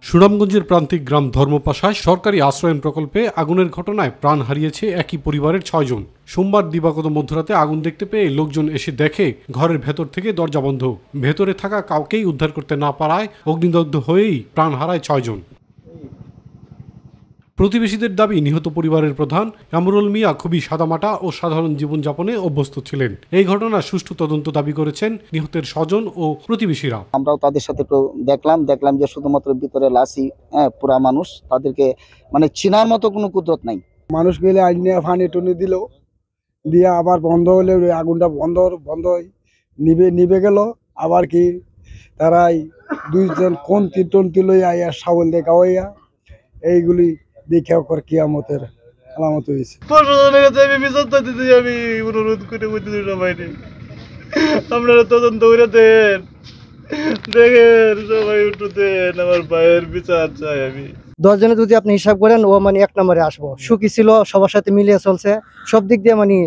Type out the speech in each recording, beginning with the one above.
সুনামগঞ্জের প্রান্তিক গ্রাম ধর্মপাশায় সরকারি আশ্রয়ন প্রকল্পে আগুনের ঘটনায় প্রাণ হারিয়েছে একই পরিবারের ৬ জন। সোমবার দিবাগত মধ্যরাতে আগুন দেখতে পেয়ে লোকজন এসে দেখে ঘরের ভেতর থেকে দরজা বন্ধ। ভেতরে থাকা কাউকেই উদ্ধার করতে না পারায় অগ্নিদগ্ধ হয়েই প্রাণ হারায় ৬ জন। প্রতিবেশীদের দাবি, নিহত পরিবারের প্রধান কামরুল মিয়া খুবই সাদামাটা ও সাধারণ জীবনযাপনে অভ্যস্ত ছিলেন। এই ঘটনার সুষ্ঠু তদন্ত দাবি করেছেন নিহতের স্বজন ও প্রতিবেশীরা। আমরাও তাদের সাথে দেখলাম যে শুধুমাত্র ভিতরে লাশি, পুরা মানুষ, তাদেরকে মানে চিনার মতো কোনো কুদরত নাই। মানুষ গেলে আইনে ফানি টুনি দিল, দিয়ে আবার বন্ধ হলে আগুনটা বন্ধ নিবে গেল। আবার কি তারাই 2 জন কোন তীর লই আইয়া সাবল দেখা হইয়া এইগুলি দেখে ওর কিয়ামতের আলামত হয়েছে। প্রশাসনের কাছে আমি বিচার দিতে আমি অনুরোধ করে বলতেছি সবাই, আপনারা তদন্ত করে দেখেন সবাই একটু দেন, আমার ভাইয়ের বিচার চাই আমি। 10 জনে যদি আপনি হিসাব করেন, ও মানে 1 নম্বরে আসবো। সুখী ছিল, সবার সাথে মিলিয়ে চলছে, সব দিক দিয়ে মানে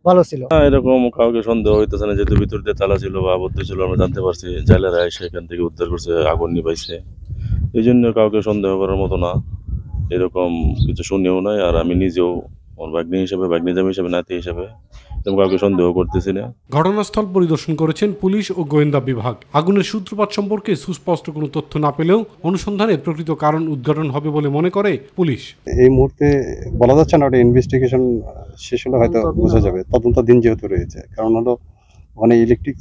ভালো ছিল। এরকম কাউকে সন্দেহ হইতেছে না, যেহেতু ভিতর দিয়ে তালা ছিল বা আবদ্ধ ছিল, আমরা জানতে পারছি। জেলেরা এসে এখান থেকে উদ্ধার করছে, আগুন নিভাইছে। এই জন্য কাউকে সন্দেহ করার মতো না, এরকম কিছু শুনেও নাই। আর আমি নিজেও ওর বাগ্নি জামি হিসেবে নাতি হিসেবে কাউকে সন্দেহ করতেছি না। ঘটনাস্থল পরিদর্শন করেছেন পুলিশ ও গোয়েন্দা বিভাগ। আগুনের সূত্রপাত সম্পর্কে সুস্পষ্ট কোনো তথ্য না পেলেও অনুসন্ধানে প্রকৃত কারণ উদ্ঘাটন হবে বলে মনে করে পুলিশ। এই মুহূর্তে বলা যাচ্ছে না, ওটা ইনভেস্টিগেশন শেষ হলে হয়তো বোঝা যাবে। তদন্তাধীন যেহেতু রয়েছে, কারণ হলো ওখানে ইলেকট্রিক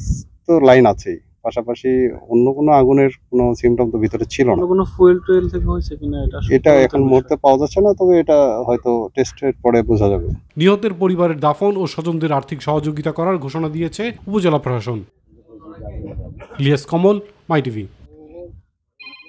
তো লাইন আছেই, পাশাপাশি অন্য কোনো আগুনের কোনো সিমটম তো ভিতরে ছিল না। কোনো ফুয়েল টুয়েল থেকে হয়েছে কিনা এটা এখন মুহূর্তে পাওয়া যাচ্ছে না, তবে এটা হয়তো টেস্টের পরে বোঝা যাবে। নিহতের পরিবারের দাফন ও স্বজনদের আর্থিক সহযোগিতা করার ঘোষণা দিয়েছে উপজেলা প্রশাসন। ইলিয়াস কমল, মাই টিভি।